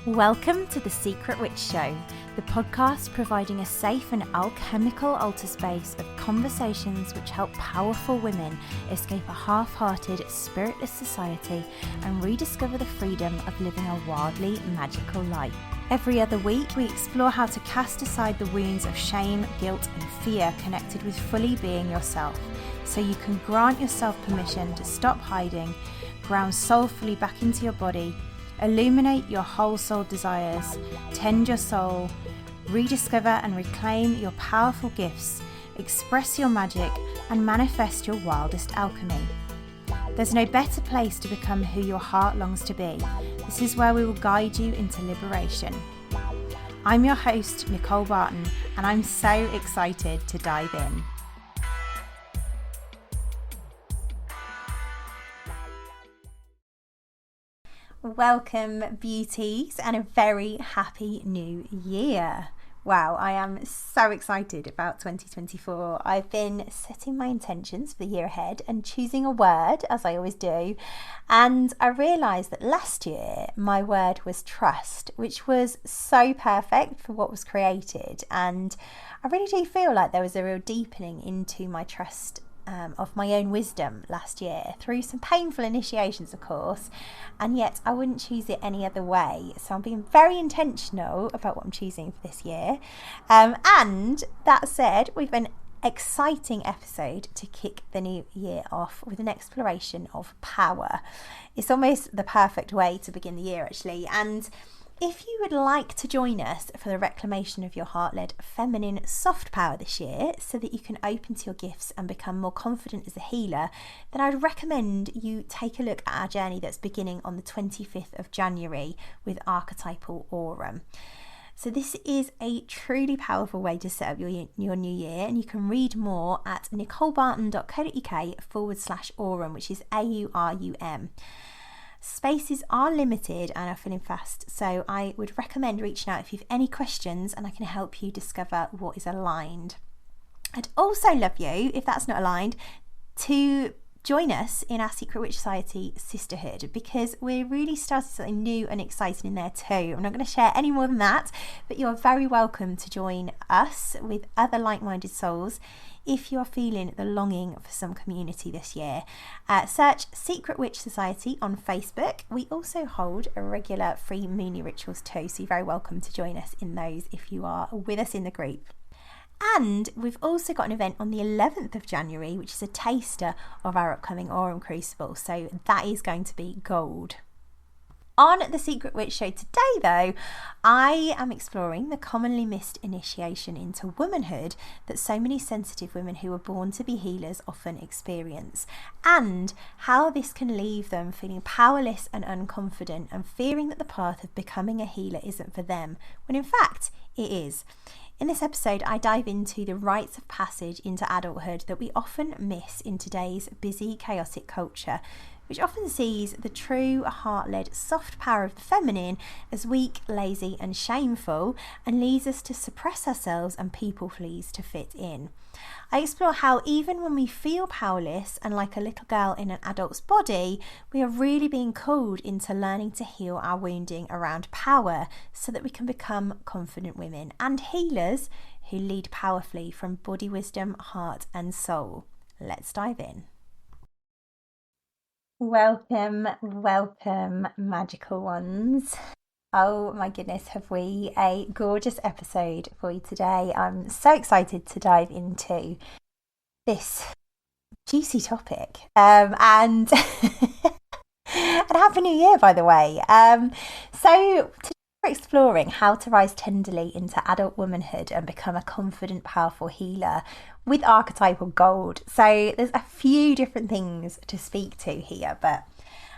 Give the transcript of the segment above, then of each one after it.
Welcome to The Secret Witch Show, the podcast providing a safe and alchemical altar space of conversations which help powerful women escape a half-hearted, spiritless society and rediscover the freedom of living a wildly magical life. Every other week, we explore how to cast aside the wounds of shame, guilt, and fear connected with fully being yourself, so you can grant yourself permission to stop hiding, ground soulfully back into your body, illuminate your whole soul desires, tend your soul, rediscover and reclaim your powerful gifts, express your magic, and manifest your wildest alchemy. There's no better place to become who your heart longs to be. This is where we will guide you into liberation. I'm your host, Nicole Barton, and I'm so excited to dive in. Welcome, beauties, and a very happy new year. Wow, I am so excited about 2024. I've been setting my intentions for the year ahead and choosing a word, as I always do. And I realised that last year my word was trust, which was so perfect for what was created. And I really do feel like there was a real deepening into my trust of my own wisdom last year, through some painful initiations, of course, and yet I wouldn't choose it any other way. So I'm being very intentional about what I'm choosing for this year. And that said, we've an exciting episode to kick the new year off with an exploration of power. It's almost the perfect way to begin the year, actually. And if you would like to join us for the reclamation of your heart-led feminine soft power this year, so that you can open to your gifts and become more confident as a healer, then I'd recommend you take a look at our journey that's beginning on the 25th of January with Archetypal Aurum. So this is a truly powerful way to set up your new year, and you can read more at nicolebarton.co.uk/Aurum, which is AURUM. Spaces are limited and are filling fast, so I would recommend reaching out if you have any questions, and I can help you discover what is aligned. I'd also love you, if that's not aligned, to join us in our Secret Witch Society sisterhood, because we're really starting something new and exciting in there too. I'm not going to share any more than that, but you're very welcome to join us with other like-minded souls if you're feeling the longing for some community this year. Search Secret Witch Society on Facebook. We also hold a regular free Moony rituals too, so you're very welcome to join us in those if you are with us in the group. And we've also got an event on the 11th of January, which is a taster of our upcoming Aurum Crucible, so that is going to be gold. On the Secret Witch Show today, though, I am exploring the commonly missed initiation into womanhood that so many sensitive women who were born to be healers often experience, and how this can leave them feeling powerless and unconfident and fearing that the path of becoming a healer isn't for them, when in fact it is. In this episode, I dive into the rites of passage into adulthood that we often miss in today's busy, chaotic culture, which often sees the true heart-led soft power of the feminine as weak, lazy and shameful, and leads us to suppress ourselves and people please to fit in. I explore how even when we feel powerless and like a little girl in an adult's body, we are really being called into learning to heal our wounding around power, so that we can become confident women and healers who lead powerfully from body wisdom, heart and soul. Let's dive in. Welcome, magical ones. Oh my goodness, have we a gorgeous episode for you today. I'm so excited to dive into this juicy topic. And Happy New Year, by the way. So today we're exploring how to rise tenderly into adult womanhood and become a confident, powerful healer with archetypal gold. So there's a few different things to speak to here, but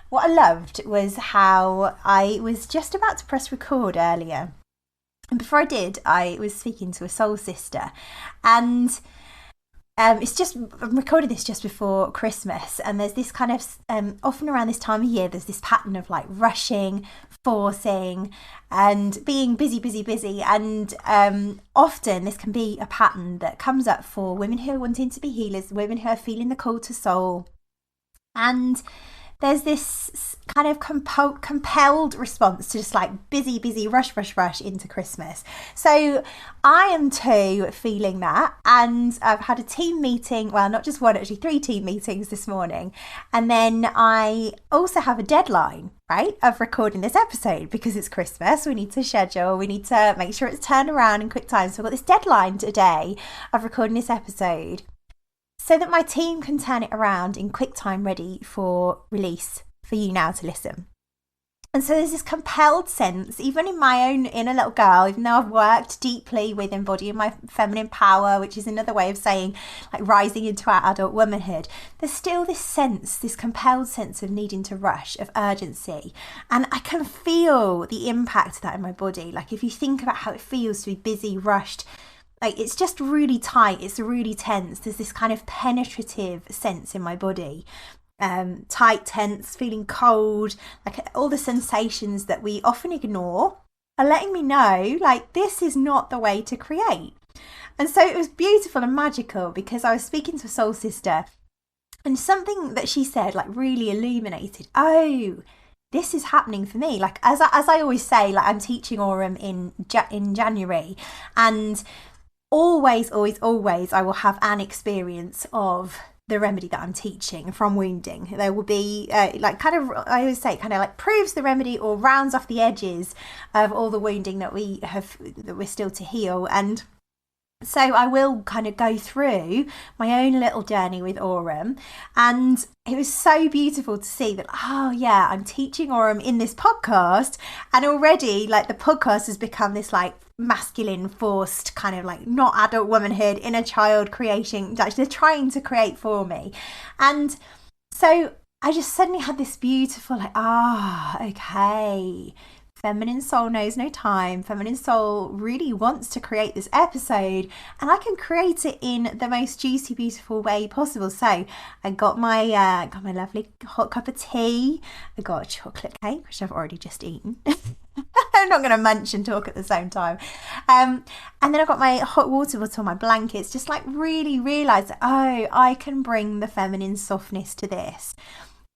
what I loved was how I was just about to press record earlier. And before I did, I was speaking to a soul sister, and I'm recording this just before Christmas, and there's this kind of, often around this time of year, there's this pattern of like rushing, forcing and being busy. And often this can be a pattern that comes up for women who are wanting to be healers, women who are feeling the call to soul. And there's this kind of compelled response to just like busy, rush into Christmas. So I am too feeling that, and I've had a team meeting, well, not just one, actually 3 team meetings this morning, and then I also have a deadline, right, of recording this episode because it's Christmas. We need to schedule, we need to make sure it's turned around in quick time. So I've got this deadline today of recording this episode so that my team can turn it around in quick time, ready for release for you now to listen. And so there's this compelled sense, even in my own inner little girl, even though I've worked deeply with embodying my feminine power, which is another way of saying like rising into our adult womanhood, there's still this sense, this compelled sense of needing to rush, of urgency. And I can feel the impact of that in my body. Like if you think about how it feels to be busy, rushed, like it's just really tight, it's really tense. There's this kind of penetrative sense in my body. Tight, tense, feeling cold, like all the sensations that we often ignore are letting me know like this is not the way to create. And so it was beautiful and magical because I was speaking to a soul sister and something that she said like really illuminated, oh, this is happening for me. Like as I always say, like I'm teaching Aurum in January, and always I will have an experience of the remedy that I'm teaching from wounding. There will be like kind of, I always say, kind of like proves the remedy or rounds off the edges of all the wounding that we're still to heal. And so I will kind of go through my own little journey with Aurum, and it was so beautiful to see that, oh yeah, I'm teaching Aurum in this podcast, and already like the podcast has become this like masculine forced kind of like not adult womanhood, inner child creating, like they're trying to create for me. And so I just suddenly had this beautiful like, okay, feminine soul knows no time. Feminine soul really wants to create this episode, and I can create it in the most juicy, beautiful way possible. So I got my lovely hot cup of tea. I got a chocolate cake, which I've already just eaten. I'm not going to munch and talk at the same time. And then I got my hot water bottle, my blankets, just like really realised that, oh, I can bring the feminine softness to this.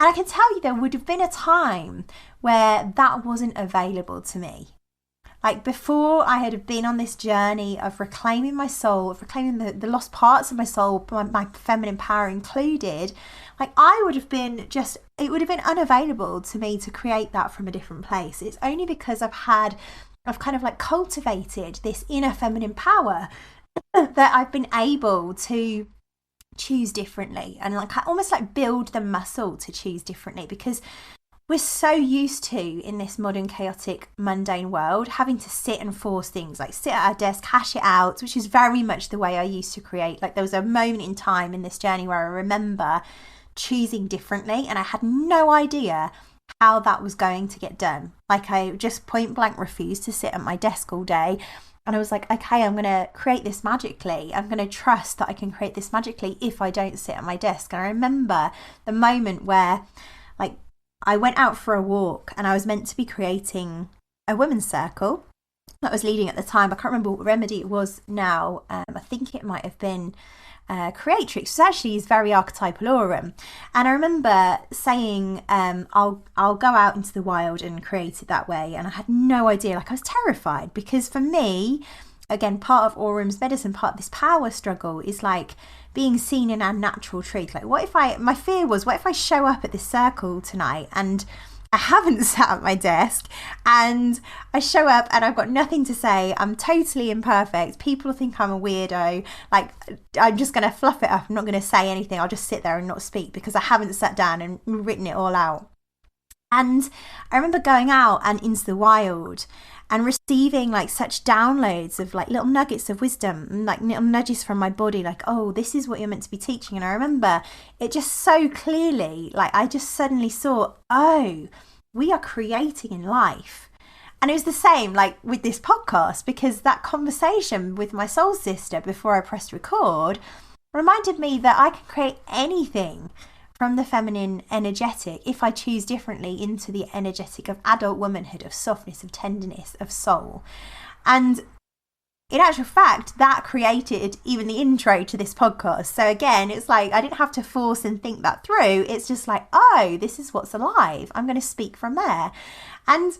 And I can tell you there would have been a time where that wasn't available to me. Like before I had been on this journey of reclaiming my soul, of reclaiming the lost parts of my soul, my feminine power included, like I would have been just, it would have been unavailable to me to create that from a different place. It's only because I've kind of like cultivated this inner feminine power that I've been able to choose differently and like almost like build the muscle to choose differently, because we're so used to, in this modern chaotic mundane world, having to sit and force things, like sit at our desk, hash it out, which is very much the way I used to create. Like there was a moment in time in this journey where I remember choosing differently, and I had no idea how that was going to get done. Like I just point blank refused to sit at my desk all day. And I was like, okay, I'm going to create this magically. I'm going to trust that I can create this magically if I don't sit at my desk. And I remember the moment where like I went out for a walk and I was meant to be creating a women's circle that was leading at the time. I can't remember what remedy it was now. I think it might have been creatrix, which actually is very archetypal Aurum. And I remember saying, I'll go out into the wild and create it that way. And I had no idea, like I was terrified, because for me, again, part of Aurum's medicine, part of this power struggle is like being seen in our natural truth. Like my fear was, what if I show up at this circle tonight and I haven't sat at my desk and I show up and I've got nothing to say. I'm totally imperfect. People think I'm a weirdo. Like I'm just going to fluff it up. I'm not going to say anything. I'll just sit there and not speak because I haven't sat down and written it all out. And I remember going out and into the wild and receiving like such downloads of like little nuggets of wisdom and like little nudges from my body, like, oh, this is what you're meant to be teaching. And I remember it just so clearly, like I just suddenly saw, oh, we are creating in life. And it was the same like with this podcast, because that conversation with my soul sister before I pressed record reminded me that I can create anything from the feminine energetic if I choose differently into the energetic of adult womanhood, of softness, of tenderness, of soul. And in actual fact, that created even the intro to this podcast. So again, it's like I didn't have to force and think that through. It's just like, oh, this is what's alive. I'm going to speak from there. And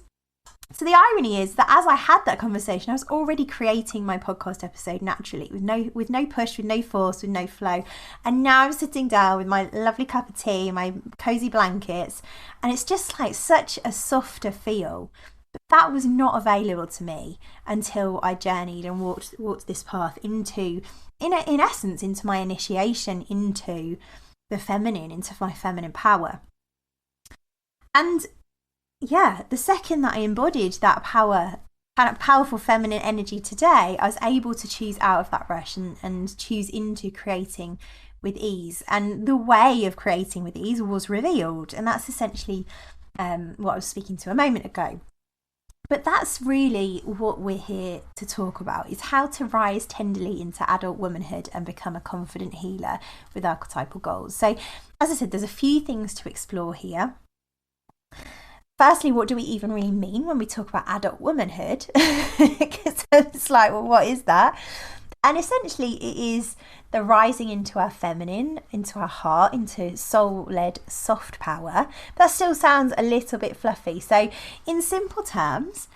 so the irony is that as I had that conversation, I was already creating my podcast episode naturally, with no push, with no force, with no flow. And now I'm sitting down with my lovely cup of tea, my cozy blankets, and it's just like such a softer feel. But that was not available to me until I journeyed and walked this path into, in essence, into my initiation into the feminine, into my feminine power. And yeah, the second that I embodied that power, kind of powerful feminine energy today, I was able to choose out of that rush and choose into creating with ease. And the way of creating with ease was revealed. And that's essentially what I was speaking to a moment ago. But that's really what we're here to talk about, is how to rise tenderly into adult womanhood and become a confident healer with archetypal goals. So, as I said, there's a few things to explore here. Firstly, what do we even really mean when we talk about adult womanhood? Because it's like, well, what is that? And essentially, it is the rising into our feminine, into our heart, into soul-led soft power. That still sounds a little bit fluffy. So in simple terms,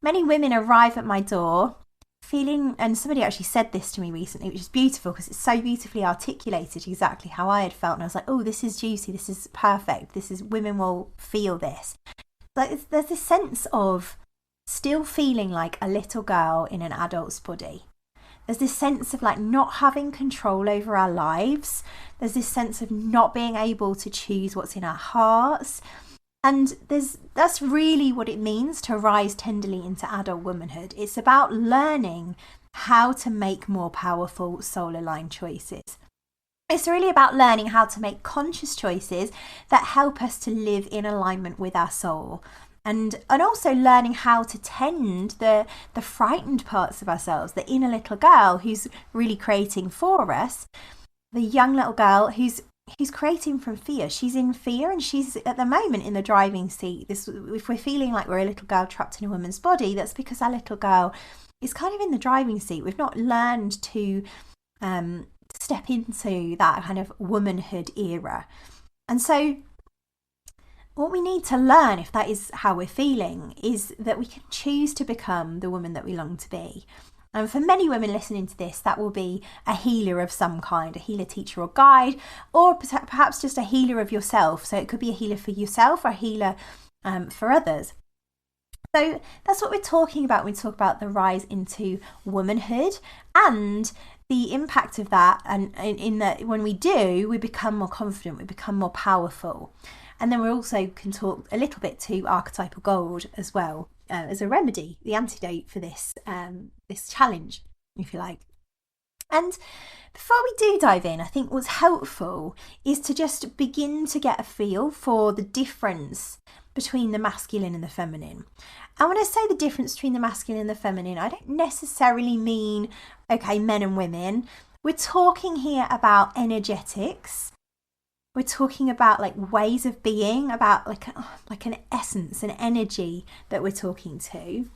many women arrive at my door feeling, and somebody actually said this to me recently, which is beautiful because it's so beautifully articulated exactly how I had felt. And I was like, oh, this is juicy. This is perfect. Women will feel this. Like there's this sense of still feeling like a little girl in an adult's body. There's this sense of like not having control over our lives. There's this sense of not being able to choose what's in our hearts. And that's really what it means to rise tenderly into adult womanhood. It's about learning how to make more powerful soul-aligned choices. It's really about learning how to make conscious choices that help us to live in alignment with our soul. And also learning how to tend the frightened parts of ourselves, the inner little girl who's really creating for us, the young little girl who's creating from fear. She's in fear and she's at the moment in the driving seat. If we're feeling like we're a little girl trapped in a woman's body, that's because our little girl is kind of in the driving seat. We've not learned to step into that kind of womanhood era. And so what we need to learn, if that is how we're feeling, is that we can choose to become the woman that we long to be. And for many women listening to this, that will be a healer of some kind, a healer, teacher or guide, or perhaps just a healer of yourself. So it could be a healer for yourself or a healer for others. So that's what we're talking about when we talk about the rise into womanhood and the impact of that. And in that, when we do, we become more confident, we become more powerful. And then we also can talk a little bit to archetypal gold as well, as a remedy, the antidote for this challenge, if you like. And before we do dive in, I think what's helpful is to just begin to get a feel for the difference between the masculine and the feminine. And when I say the difference between the masculine and the feminine, I don't necessarily mean, okay, men and women. We're talking here about energetics. We're talking about like ways of being, about like an essence, an energy that we're talking to.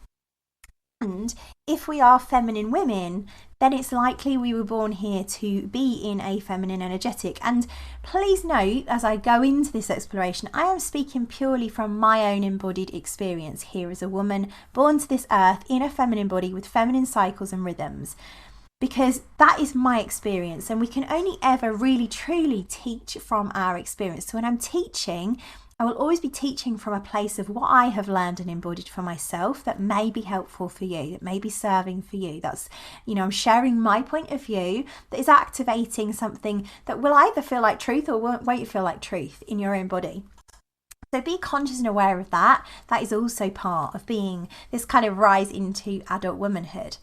And if we are feminine women, then it's likely we were born here to be in a feminine energetic. And please note, as I go into this exploration, I am speaking purely from my own embodied experience here as a woman born to this earth in a feminine body with feminine cycles and rhythms. Because that is my experience, and we can only ever really truly teach from our experience. So when I'm teaching, I will always be teaching from a place of what I have learned and embodied for myself that may be helpful for you, that may be serving for you. That's, I'm sharing my point of view that is activating something that will either feel like truth or won't feel like truth in your own body. So be conscious and aware of that. That is also part of being this kind of rise into adult womanhood.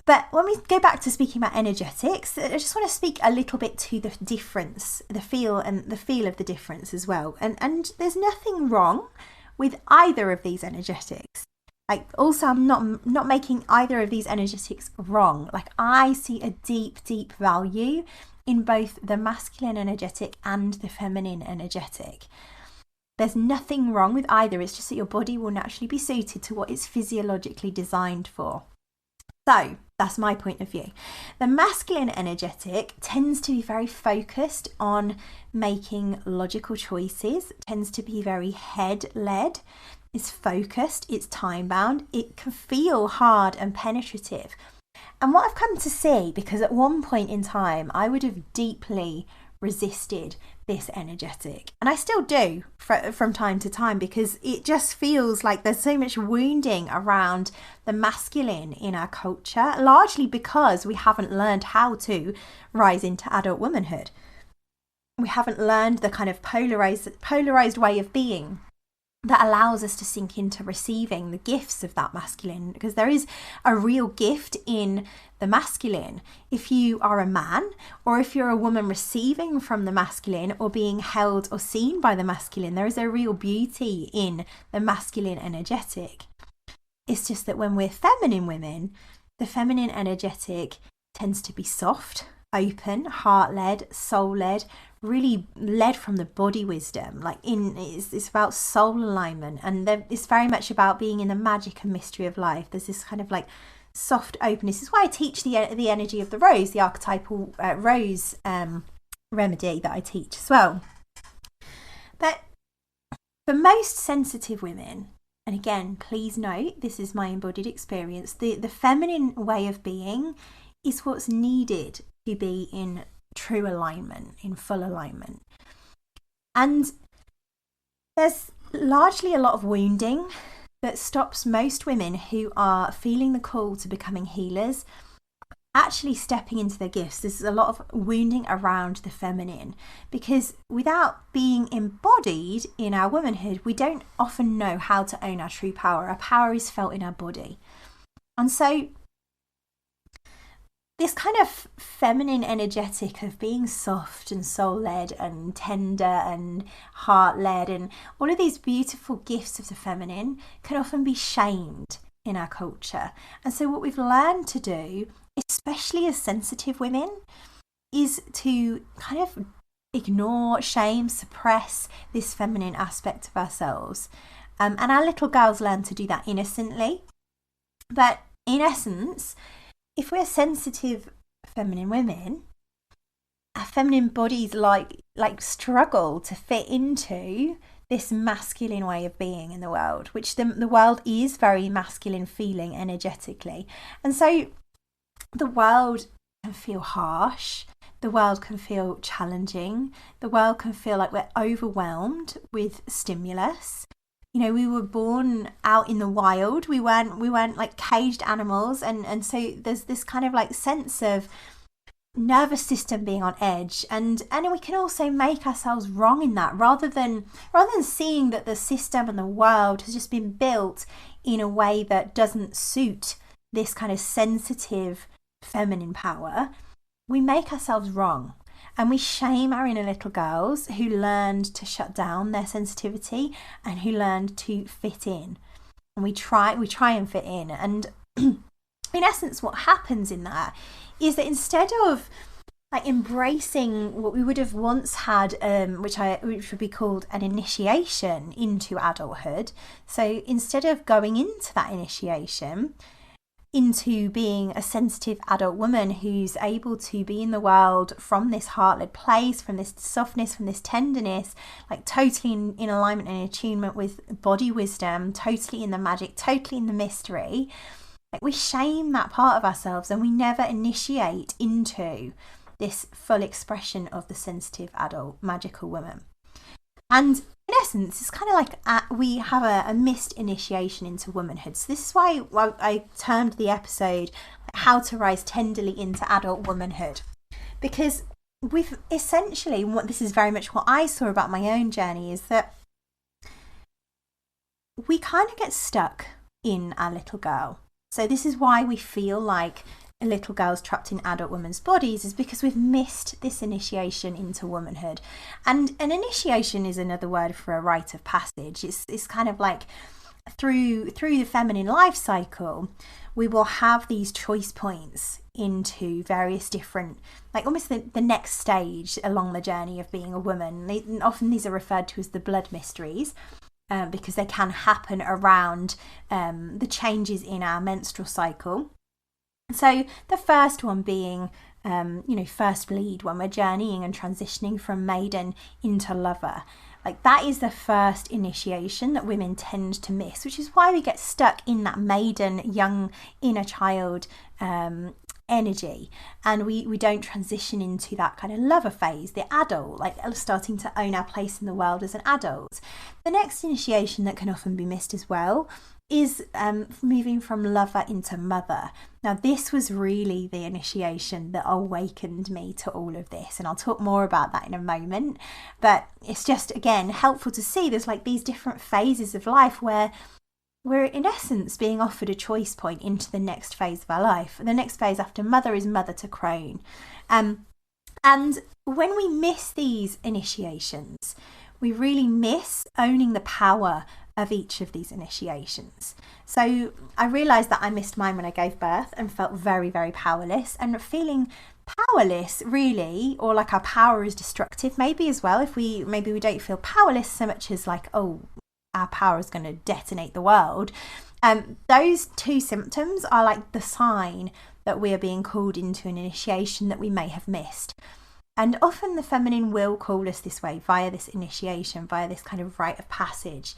But when we go back to speaking about energetics, I just want to speak a little bit to the difference, the feel of the difference as well. And there's nothing wrong with either of these energetics. Like, also, I'm not making either of these energetics wrong. Like, I see a deep, deep value in both the masculine energetic and the feminine energetic. There's nothing wrong with either. It's just that your body will naturally be suited to what it's physiologically designed for. So that's my point of view. The masculine energetic tends to be very focused on making logical choices, tends to be very head-led, it's focused, it's time-bound, it can feel hard and penetrative. And what I've come to see, because at one point in time I would have deeply resisted this energetic, and I still do from time to time, because it just feels like there's so much wounding around the masculine in our culture, largely because we haven't learned how to rise into adult womanhood. We haven't learned the kind of polarized way of being that allows us to sink into receiving the gifts of that masculine, because there is a real gift in the masculine. If you are a man, or if you're a woman receiving from the masculine or being held or seen by the masculine, there is a real beauty in the masculine energetic. It's just that when we're feminine women, the feminine energetic tends to be soft, open, heart-led, soul-led, really led from the body wisdom. It's about soul alignment, and it's very much about being in the magic and mystery of life. There's this kind of like soft openness. This is why I teach the energy of the rose, the archetypal rose remedy that I teach as well. But for most sensitive women, and again, please note, this is my embodied experience, the feminine way of being is what's needed to be in true alignment, in full alignment. And there's largely a lot of wounding that stops most women who are feeling the call to becoming healers actually stepping into their gifts. There's a lot of wounding around the feminine, because without being embodied in our womanhood, we don't often know how to own our true power. Our power is felt in our body. And so this kind of feminine energetic of being soft and soul-led and tender and heart-led and all of these beautiful gifts of the feminine can often be shamed in our culture. And so what we've learned to do, especially as sensitive women, is to kind of ignore, shame, suppress this feminine aspect of ourselves. And our little girls learn to do that innocently. But in essence, if we're sensitive feminine women, our feminine bodies like struggle to fit into this masculine way of being in the world, which the world is very masculine feeling energetically. And so the world can feel harsh, the world can feel challenging, the world can feel like we're overwhelmed with stimulus. You know, we were born out in the wild. We weren't like caged animals, and so there's this kind of like sense of nervous system being on edge, and we can also make ourselves wrong in that, rather than seeing that the system and the world has just been built in a way that doesn't suit this kind of sensitive feminine power. We make ourselves wrong. And we shame our inner little girls who learned to shut down their sensitivity and who learned to fit in. And we try and fit in. And in essence, what happens in that is that instead of like embracing what we would have once had, which would be called an initiation into adulthood, so instead of going into that initiation, into being a sensitive adult woman who's able to be in the world from this heart-led place, from this softness, from this tenderness, like totally in alignment and attunement with body wisdom, totally in the magic, totally in the mystery, like we shame that part of ourselves and we never initiate into this full expression of the sensitive adult magical woman. And in essence, it's kind of like we have a missed initiation into womanhood. So this is why I termed the episode How to Rise Tenderly into Adult Womanhood. Because we've essentially, this is very much what I saw about my own journey, is that we kind of get stuck in our little girl. So this is why we feel like little girls trapped in adult women's bodies, is because we've missed this initiation into womanhood. And an initiation is another word for a rite of passage. It's kind of like through the feminine life cycle, we will have these choice points into various different, like almost the next stage along the journey of being a woman. Often these are referred to as the blood mysteries, because they can happen around the changes in our menstrual cycle. So the first one being, first lead, when we're journeying and transitioning from maiden into lover. Like, that is the first initiation that women tend to miss, which is why we get stuck in that maiden, young, inner child energy, and we don't transition into that kind of lover phase, the adult, like starting to own our place in the world as an adult. The next initiation that can often be missed as well is moving from lover into mother. Now, this was really the initiation that awakened me to all of this, and I'll talk more about that in a moment. But it's just, again, helpful to see there's like these different phases of life where we're in essence being offered a choice point into the next phase of our life. The next phase after mother is mother to crone. And when we miss these initiations, we really miss owning the power of each of these initiations. So I realised that I missed mine when I gave birth and felt very, very powerless, and feeling powerless really, or like our power is destructive maybe as well, if we don't feel powerless so much as like, oh, our power is going to detonate the world. Those two symptoms are like the sign that we are being called into an initiation that we may have missed. And often the feminine will call us this way via this initiation, via this kind of rite of passage,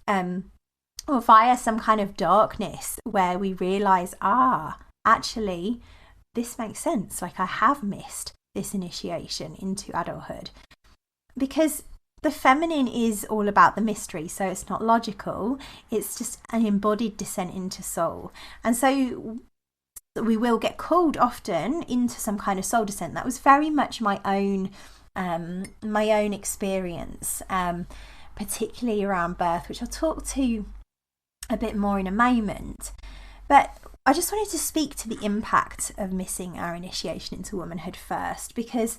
or via some kind of darkness where we realise, actually, this makes sense. Like, I have missed this initiation into adulthood. Because the feminine is all about the mystery, so it's not logical. It's just an embodied descent into soul. And so we will get called often into some kind of soul descent. That was very much my own experience, particularly around birth, which I'll talk to a bit more in a moment. But I just wanted to speak to the impact of missing our initiation into womanhood first, because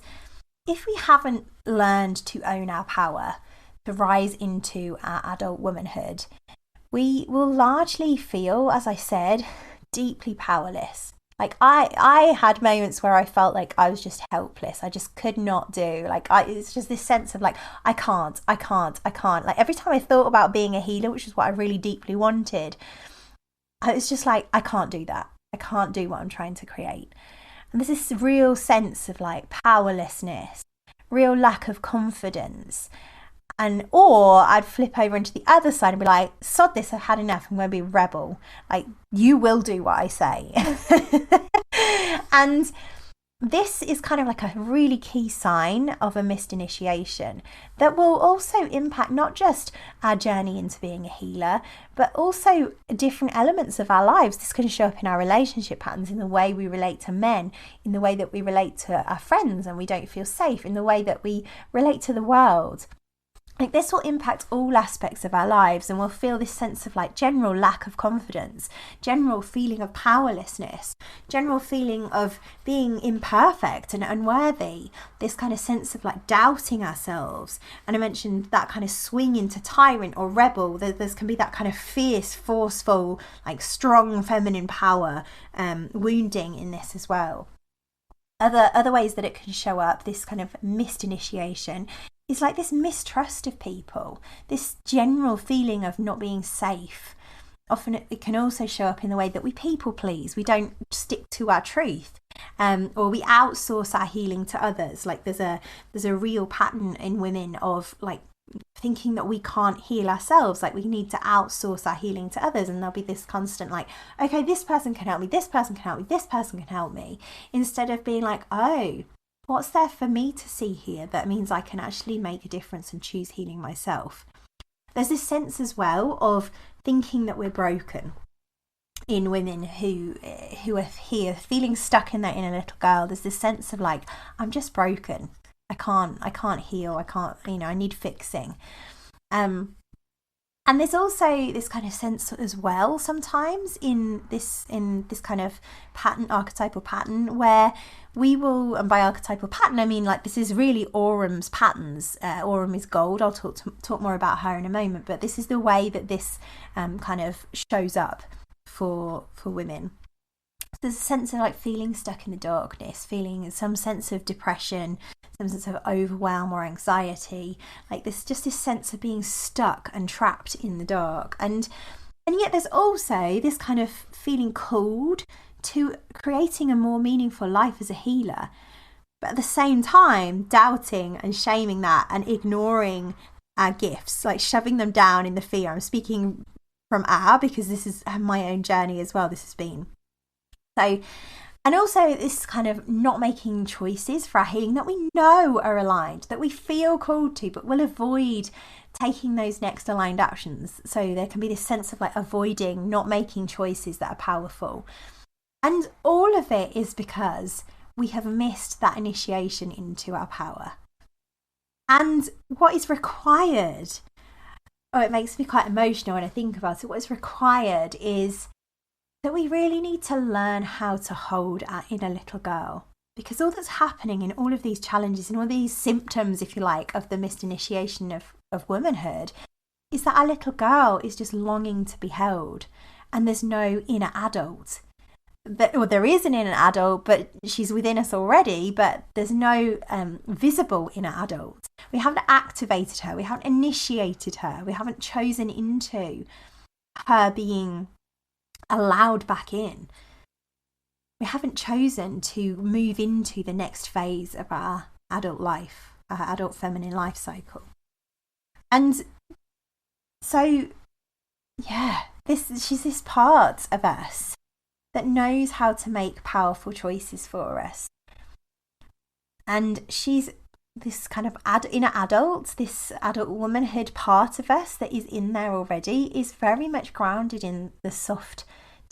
if we haven't learned to own our power, to rise into our adult womanhood, we will largely feel, as I said, deeply powerless. Like, I had moments where I felt like I was just helpless. I just could not do. It's just this sense of like, I can't. Like, every time I thought about being a healer, which is what I really deeply wanted, I was just like, I can't do that. I can't do what I'm trying to create. And there's this real sense of like powerlessness, real lack of confidence. Or I'd flip over into the other side and be like, sod this, I've had enough, I'm going to be a rebel. Like, you will do what I say. And this is kind of like a really key sign of a missed initiation that will also impact not just our journey into being a healer, but also different elements of our lives. This can show up in our relationship patterns, in the way we relate to men, in the way that we relate to our friends and we don't feel safe, in the way that we relate to the world. Like, this will impact all aspects of our lives, and we'll feel this sense of like general lack of confidence, general feeling of powerlessness, general feeling of being imperfect and unworthy, this kind of sense of like doubting ourselves. And I mentioned that kind of swing into tyrant or rebel. There's can be that kind of fierce, forceful, like strong feminine power wounding in this as well. Other ways that it can show up, this kind of missed initiation, is like this mistrust of people, this general feeling of not being safe. Often it can also show up in the way that we people please. We don't stick to our truth, or we outsource our healing to others. Like, there's a real pattern in women of like thinking that we can't heal ourselves, like we need to outsource our healing to others, and there'll be this constant like, okay, this person can help me, this person can help me, this person can help me, instead of being like, oh, what's there for me to see here that means I can actually make a difference and choose healing myself. There's this sense as well of thinking that we're broken in women who are here feeling stuck in their inner little girl. There's this sense of like, I'm just broken. I can't heal. I need fixing. And there's also this kind of sense as well sometimes in this kind of archetypal pattern, where we will, and by archetypal pattern I mean like this is really Orum's patterns. Orum is gold. I'll talk more about her in a moment, but this is the way that this kind of shows up for women. There's a sense of like feeling stuck in the darkness, feeling some sense of depression, some sense of overwhelm or anxiety, like this sense of being stuck and trapped in the dark. And yet there's also this kind of feeling called to creating a more meaningful life as a healer, but at the same time doubting and shaming that and ignoring our gifts, like shoving them down in the fear. I'm speaking from because this is my own journey as well, this has been. So, and also this kind of not making choices for our healing that we know are aligned, that we feel called to, but we'll avoid taking those next aligned actions. So there can be this sense of like avoiding, not making choices that are powerful. And all of it is because we have missed that initiation into our power. And what is required, it makes me quite emotional when I think about it. What is required is that we really need to learn how to hold our inner little girl, because all that's happening in all of these challenges and all these symptoms, if you like, of the missed initiation of womanhood is that our little girl is just longing to be held, and there's no inner adult. There is an inner adult, but she's within us already, but there's no visible inner adult. We haven't activated her, we haven't initiated her, we haven't chosen into her being allowed back in. We haven't chosen to move into the next phase of our adult life, our adult feminine life cycle. And so, yeah, she's this part of us that knows how to make powerful choices for us. And she's this kind of inner adult, this adult womanhood part of us that is in there already, is very much grounded in the soft,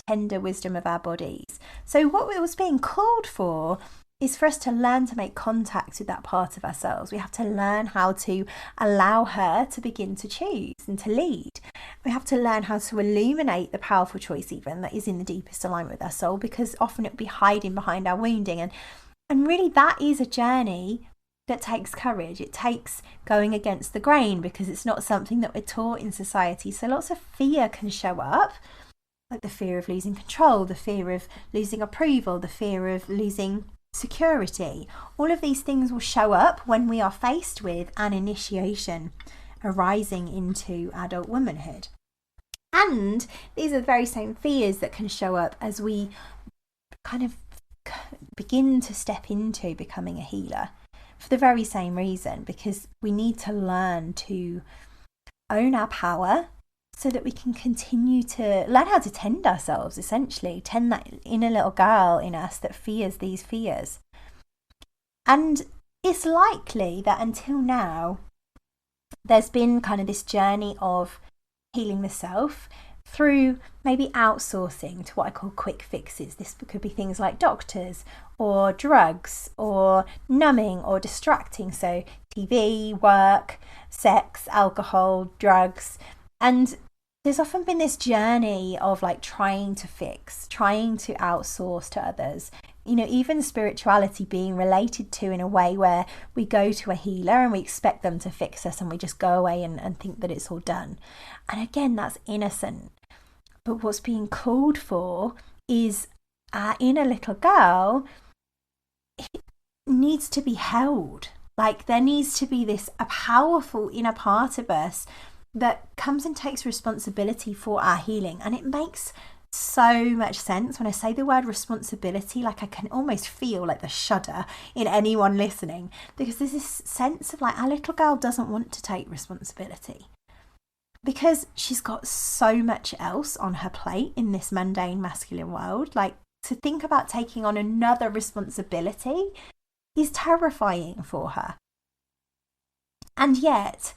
tender wisdom of our bodies. So what was being called for is for us to learn to make contact with that part of ourselves. We have to learn how to allow her to begin to choose and to lead. We have to learn how to illuminate the powerful choice even that is in the deepest alignment with our soul, because often it will be hiding behind our wounding. And really that is a journey that takes courage. It takes going against the grain, because it's not something that we're taught in society. So lots of fear can show up, like the fear of losing control, the fear of losing approval, the fear of losing security. All of these things will show up when we are faced with an initiation arising into adult womanhood. And these are the very same fears that can show up as we kind of begin to step into becoming a healer, for the very same reason, because we need to learn to own our power so that we can continue to learn how to tend ourselves, essentially, tend that inner little girl in us that fears these fears. And it's likely that until now, there's been kind of this journey of healing the self through maybe outsourcing to what I call quick fixes. This could be things like doctors or drugs or numbing or distracting. So TV, work, sex, alcohol, drugs. And there's often been this journey of like trying to fix, trying to outsource to others. You know, even spirituality being related to in a way where we go to a healer and we expect them to fix us, and we just go away and think that it's all done. And again, that's innocent. But what's being called for is our inner little girl. It needs to be held. Like there needs to be a powerful inner part of us that comes and takes responsibility for our healing. And it makes so much sense when I say the word responsibility. Like I can almost feel like the shudder in anyone listening, because there's this sense of like our little girl doesn't want to take responsibility, because she's got so much else on her plate in this mundane masculine world. Like to think about taking on another responsibility is terrifying for her. And yet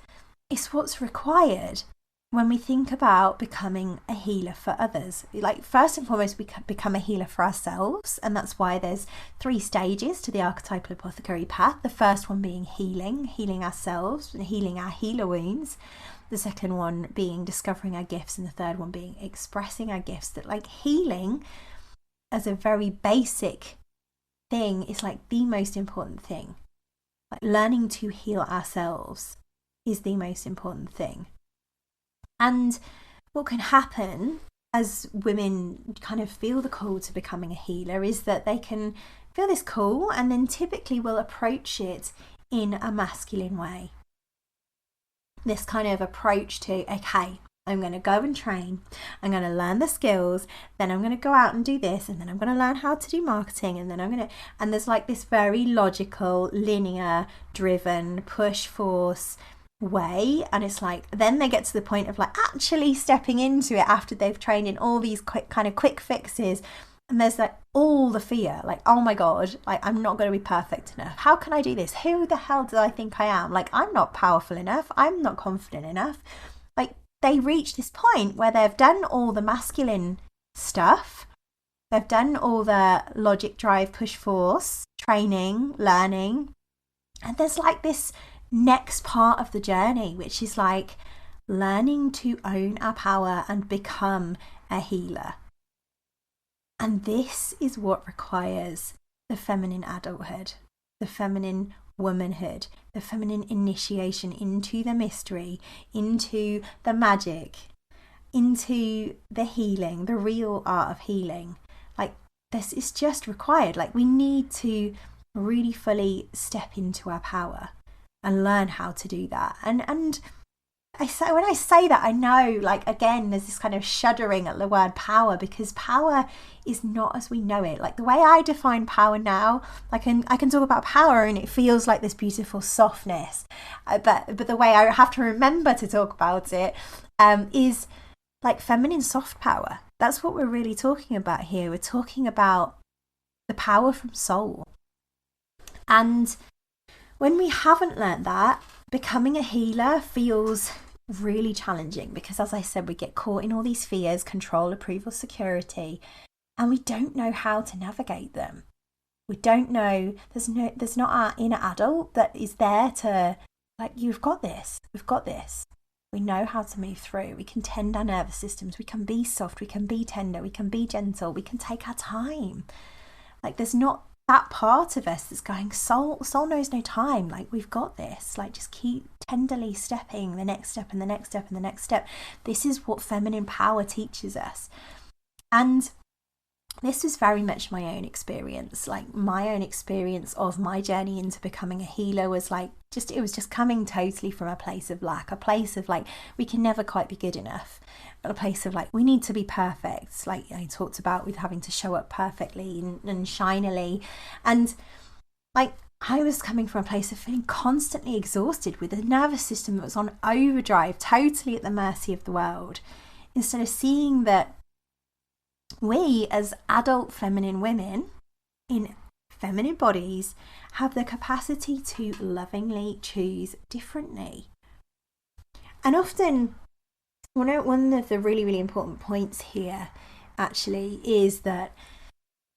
it's what's required when we think about becoming a healer for others. Like first and foremost, we become a healer for ourselves. And that's why there's 3 stages to the archetypal apothecary path. The first one being healing ourselves, healing our healer wounds. The second one being discovering our gifts. And the third one being expressing our gifts. That like healing as a very basic thing is like the most important thing. Like learning to heal ourselves is the most important thing. And what can happen as women kind of feel the call to becoming a healer is that they can feel this call and then typically will approach it in a masculine way. This kind of approach to, okay, I'm going to go and train. I'm going to learn the skills. Then I'm going to go out and do this. And then I'm going to learn how to do marketing. And then I'm going to, and there's like this very logical, linear, driven, push force way. And it's like, then they get to the point of like actually stepping into it after they've trained in all these quick fixes. And there's like all the fear, like, oh my God, like I'm not going to be perfect enough. How can I do this? Who the hell do I think I am? Like, I'm not powerful enough. I'm not confident enough. Like, they reach this point where they've done all the masculine stuff. They've done all the logic, drive, push, force, training, learning. And there's like this next part of the journey, which is like learning to own our power and become a healer. And this is what requires the feminine adulthood, the feminine womanhood, the feminine initiation into the mystery, into the magic, into the healing, the real art of healing. Like, this is just required. Like, we need to really fully step into our power and learn how to do that. And when I say that, I know, like, again, there's this kind of shuddering at the word power, because power is not as we know it. Like, the way I define power now, I can talk about power and it feels like this beautiful softness. But the way I have to remember to talk about it is like feminine soft power. That's what we're really talking about here. We're talking about the power from soul. And when we haven't learnt that, becoming a healer feels really challenging, because, as I said, we get caught in all these fears: control, approval, security, and we don't know how to navigate them. We don't know, there's not our inner adult that is there to, like, you've got this, we've got this. We know how to move through. We can tend our nervous systems. We can be soft, we can be tender, we can be gentle, we can take our time. Like, there's not that part of us that's going, soul knows no time. Like, we've got this. Like, just keep tenderly stepping the next step and the next step and the next step. This is what feminine power teaches us. And this was very much my own experience. Like, my own experience of my journey into becoming a healer was like, it was just coming totally from a place of lack, a place of like, we can never quite be good enough, a place of like, we need to be perfect, like I talked about, with having to show up perfectly and shinily. And like, I was coming from a place of feeling constantly exhausted, with a nervous system that was on overdrive, totally at the mercy of the world, instead of seeing that we as adult feminine women in feminine bodies have the capacity to lovingly choose differently. And often, one of the really, really important points here actually is that,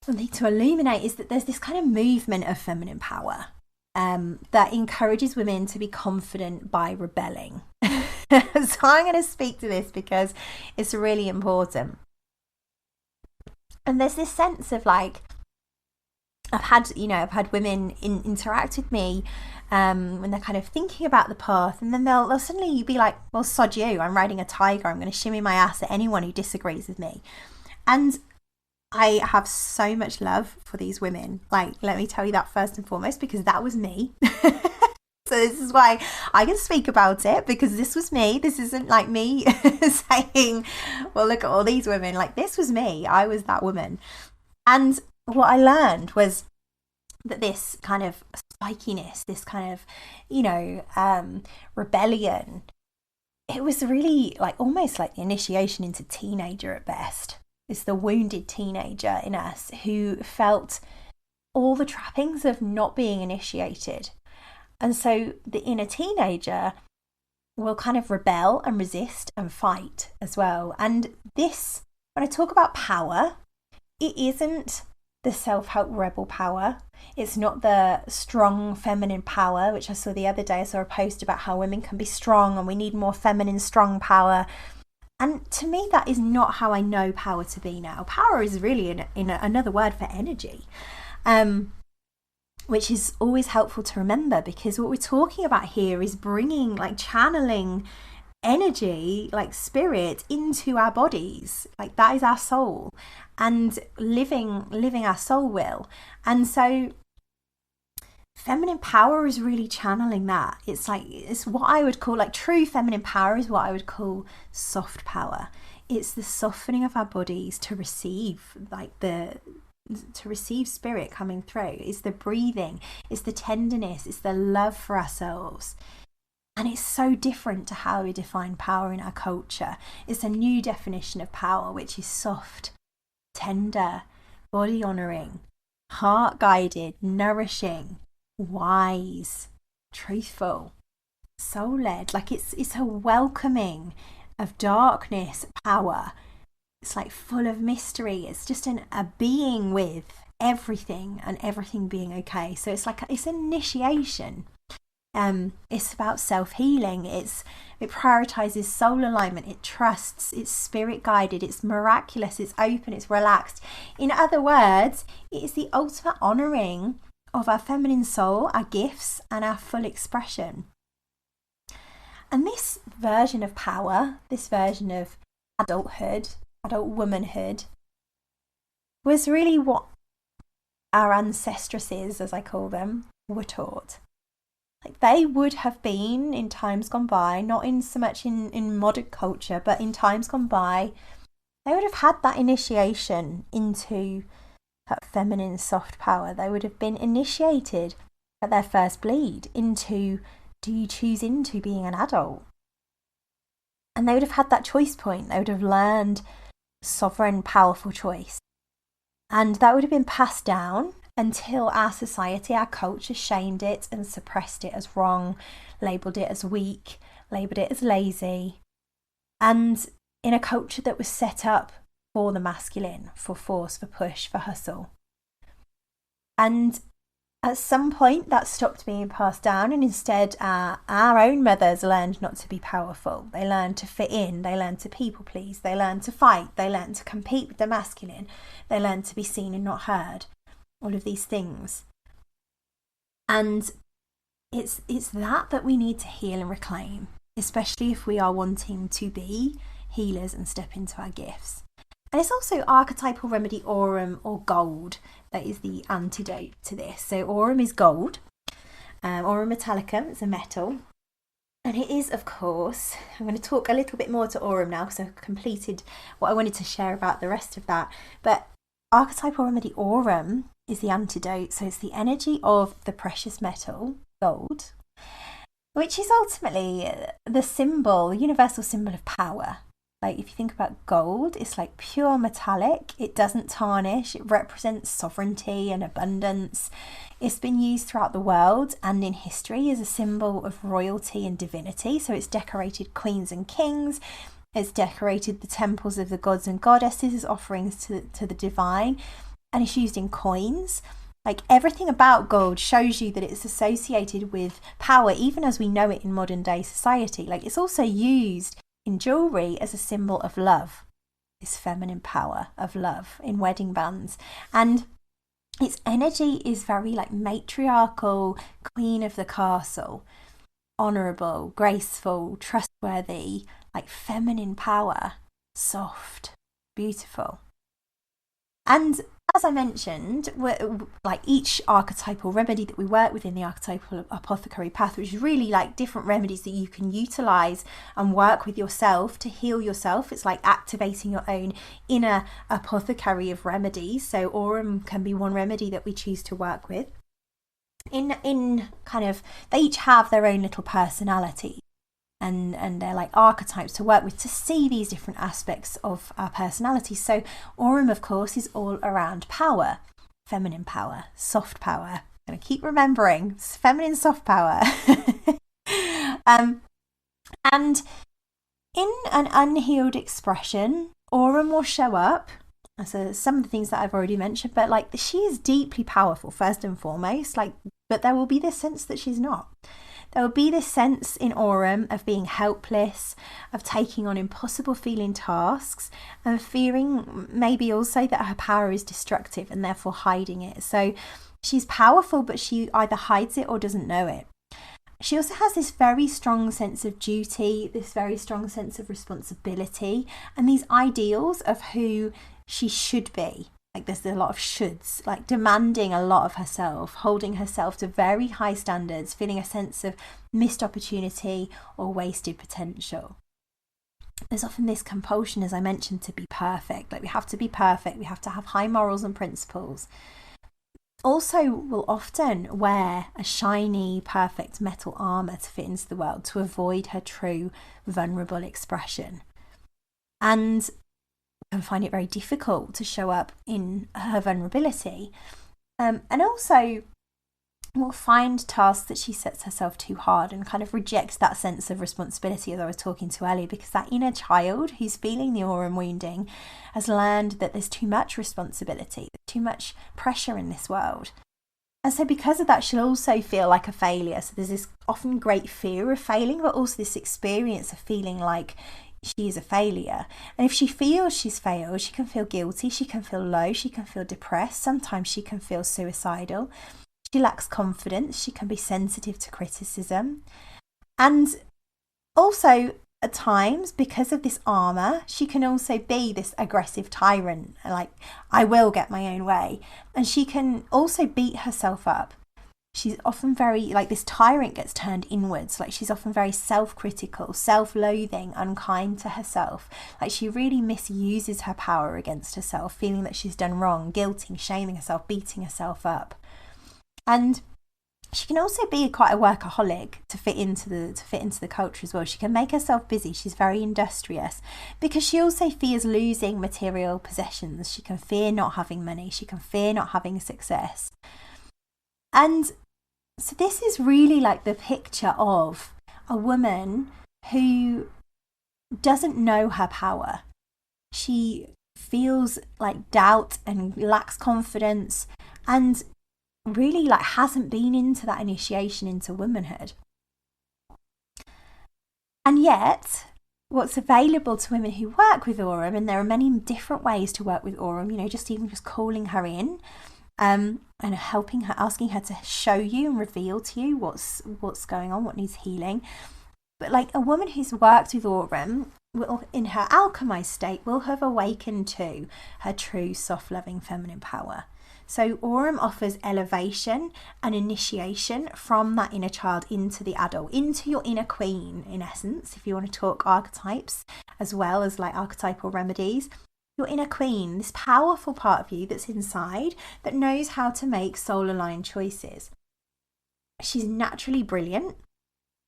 something to illuminate, is that there's this kind of movement of feminine power that encourages women to be confident by rebelling. So I'm going to speak to this because it's really important. And there's this sense of like, I've had women interact with me when they're kind of thinking about the path, and then they'll suddenly be like, well, sod you, I'm riding a tiger, I'm going to shimmy my ass at anyone who disagrees with me. And I have so much love for these women. Like, let me tell you that first and foremost, because that was me. So this is why I can speak about it, because this was me. This isn't like me saying, well, look at all these women. Like, this was me. I was that woman. And what I learned was that this kind of spikiness, this kind of, rebellion, it was really like almost like the initiation into teenager at best. It's the wounded teenager in us who felt all the trappings of not being initiated. And so the inner teenager will kind of rebel and resist and fight as well. And this, when I talk about power, it isn't the self-help rebel power. It's not the strong feminine power, which I saw the other day. I saw a post about how women can be strong and we need more feminine strong power. And to me, that is not how I know power to be now. Power is really in another word for energy, which is always helpful to remember, because what we're talking about here is bringing, like, channeling energy, like spirit, into our bodies. Like, that is our soul, and living our soul will. And so feminine power is really channeling that. It's like, it's what I would call, like, true feminine power is what I would call soft power. It's the softening of our bodies to receive, like, to receive spirit coming through. It's the breathing, it's the tenderness, it's the love for ourselves. And it's so different to how we define power in our culture. It's a new definition of power, which is soft, tender, body honouring, heart guided, nourishing, wise, truthful, soul led. Like, it's a welcoming of darkness, power. It's like full of mystery. It's just a being with everything and everything being okay. So it's like it's an initiation. It's about self-healing. It prioritizes soul alignment. It trusts. It's spirit guided. It's miraculous. It's open. It's relaxed. In other words, it is the ultimate honoring of our feminine soul, our gifts, and our full expression. And this version of power, this version of adulthood, adult womanhood, was really what our ancestresses, as I call them, were taught. Like, they would have been, in times gone by, not in so much in modern culture, but in times gone by, they would have had that initiation into that feminine soft power. They would have been initiated at their first bleed into, do you choose into being an adult? And they would have had that choice point. They would have learned sovereign, powerful choice. And that would have been passed down until our society, our culture, shamed it and suppressed it as wrong, labelled it as weak, labelled it as lazy. And in a culture that was set up for the masculine, for force, for push, for hustle. And at some point that stopped being passed down, and instead our own mothers learned not to be powerful. They learned to fit in, they learned to people please, they learned to fight, they learned to compete with the masculine, they learned to be seen and not heard. All of these things. And it's that we need to heal and reclaim, especially if we are wanting to be healers and step into our gifts. And it's also archetypal remedy aurum, or gold, that is the antidote to this. So aurum is gold, aurum metallicum, it's a metal. And it is, of course, I'm going to talk a little bit more to aurum now because I've completed what I wanted to share about the rest of that. But archetypal remedy aurum is the antidote. So it's the energy of the precious metal, gold, which is ultimately the symbol, the universal symbol of power. Like, if you think about gold, it's like pure metallic. It doesn't tarnish. It represents sovereignty and abundance. It's been used throughout the world and in history as a symbol of royalty and divinity. So it's decorated queens and kings. It's decorated the temples of the gods and goddesses as offerings to the divine. And it's used in coins. Like, everything about gold shows you that it's associated with power, even as we know it in modern day society. Like, it's also used in jewellery as a symbol of love, this feminine power of love in wedding bands. And its energy is very like matriarchal, queen of the castle, honourable, graceful, trustworthy, like feminine power, soft, beautiful. And as I mentioned, like each archetypal remedy that we work with in the archetypal apothecary path, which is really like different remedies that you can utilise and work with yourself to heal yourself. It's like activating your own inner apothecary of remedies. So aurum can be one remedy that we choose to work with. In kind of, they each have their own little personality. And they're like archetypes to work with to see these different aspects of our personality. So aurum, of course, is all around power, feminine power, soft power. I'm going to keep remembering, it's feminine soft power. And in an unhealed expression, aurum will show up. So some of the things that I've already mentioned, but like she is deeply powerful first and foremost, like, but there will be this sense that she's not. There will be this sense in aurum of being helpless, of taking on impossible feeling tasks, and fearing maybe also that her power is destructive and therefore hiding it. So she's powerful, but she either hides it or doesn't know it. She also has this very strong sense of duty, this very strong sense of responsibility, and these ideals of who she should be. like there's a lot of shoulds, like demanding a lot of herself, holding herself to very high standards, feeling a sense of missed opportunity or wasted potential. There's often this compulsion, as I mentioned, to be perfect. Like we have to be perfect, we have to have high morals and principles. Also will often wear a shiny, perfect metal armour to fit into the world to avoid her true, vulnerable expression. And can find it very difficult to show up in her vulnerability. And also will find tasks that she sets herself too hard and kind of rejects that sense of responsibility, as I was talking to earlier, because that inner child who's feeling the aurum wounding has learned that there's too much responsibility, too much pressure in this world. And so because of that, she'll also feel like a failure. So there's this often great fear of failing, but also this experience of feeling like she is a failure. And if she feels she's failed, she can feel guilty, she can feel low, she can feel depressed, sometimes she can feel suicidal. She lacks confidence, she can be sensitive to criticism. And also at times, because of this armour, she can also be this aggressive tyrant, like, I will get my own way. And she can also beat herself up. She's often very, like, this tyrant gets turned inwards. Like, she's often very self-critical, self-loathing, unkind to herself. Like, she really misuses her power against herself, feeling that she's done wrong, guilting, shaming herself, beating herself up. And she can also be quite a workaholic to fit into the culture as well. She can make herself busy. She's very industrious because she also fears losing material possessions. She can fear not having money. She can fear not having success. And so this is really like the picture of a woman who doesn't know her power. She feels like doubt and lacks confidence and really like hasn't been into that initiation into womanhood. And yet what's available to women who work with aurum, and there are many different ways to work with aurum, you know, just calling her in and helping her, asking her to show you and reveal to you what's going on, what needs healing. But like a woman who's worked with aurum will, in her alchemized state, will have awakened to her true soft loving feminine power. So aurum offers elevation and initiation from that inner child into the adult, into your inner queen, in essence, if you want to talk archetypes as well as like archetypal remedies. Your inner queen, this powerful part of you that's inside that knows how to make soul-aligned choices. She's naturally brilliant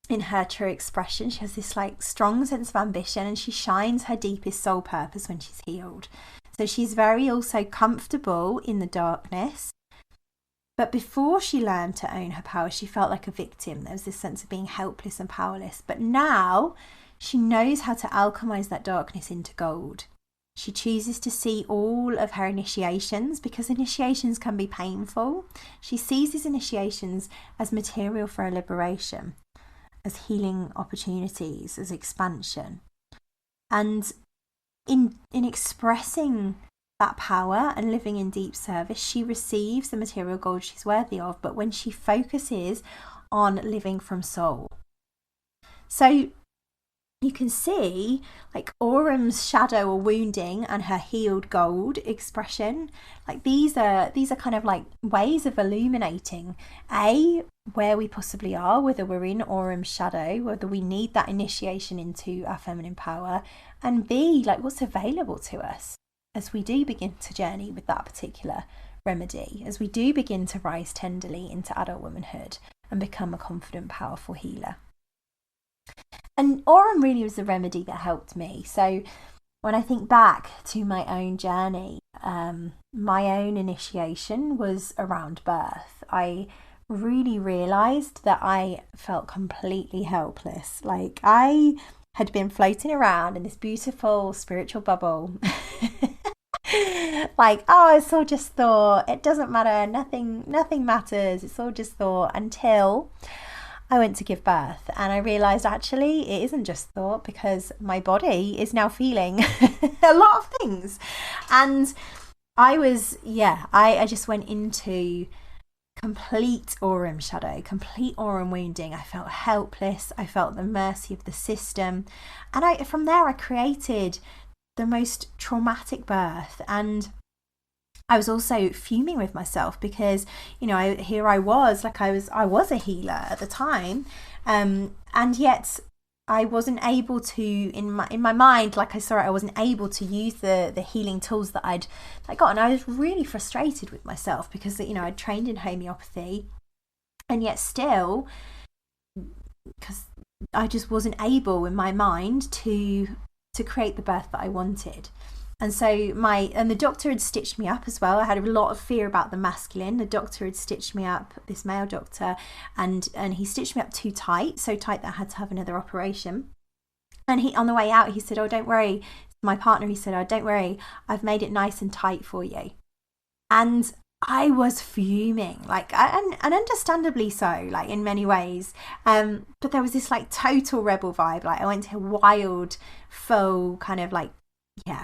in her true expression. She has this like strong sense of ambition and she shines her deepest soul purpose when she's healed. So she's very also comfortable in the darkness. But before she learned to own her power, she felt like a victim. There was this sense of being helpless and powerless. But now she knows how to alchemize that darkness into gold. She chooses to see all of her initiations, because initiations can be painful. She sees these initiations as material for her liberation, as healing opportunities, as expansion. And in expressing that power and living in deep service, she receives the material gold she's worthy of, but when she focuses on living from soul. So you can see like aurum's shadow or wounding and her healed gold expression. Like these are kind of like ways of illuminating where we possibly are, whether we're in aurum's shadow, whether we need that initiation into our feminine power, and B, like what's available to us as we do begin to journey with that particular remedy, as we do begin to rise tenderly into adult womanhood and become a confident, powerful healer. And aurum really was the remedy that helped me. So when I think back to my own journey, my own initiation was around birth. I really realised that I felt completely helpless. Like I had been floating around in this beautiful spiritual bubble. Like, oh, it's all just thought. It doesn't matter. Nothing matters. It's all just thought, until I went to give birth and I realised actually it isn't just thought, because my body is now feeling a lot of things. And I just went into complete aurum shadow, complete aurum wounding. I felt helpless. I felt the mercy of the system. And from there I created the most traumatic birth. And I was also fuming with myself because, you know, here I was, like I was a healer at the time, and yet I wasn't able to, in my mind, like I saw it, I wasn't able to use the healing tools that I got, and I was really frustrated with myself because, you know, I'd trained in homeopathy, and yet still, because I just wasn't able in my mind to create the birth that I wanted. And so the doctor had stitched me up as well. I had a lot of fear about the masculine. The doctor had stitched me up, this male doctor, and he stitched me up too tight, so tight that I had to have another operation. And he, on the way out, he said, "Oh, don't worry." My partner, he said, "Oh, don't worry, I've made it nice and tight for you." And I was fuming, like, and understandably so, like in many ways. But there was this like total rebel vibe. Like I went to a wild, full kind of like,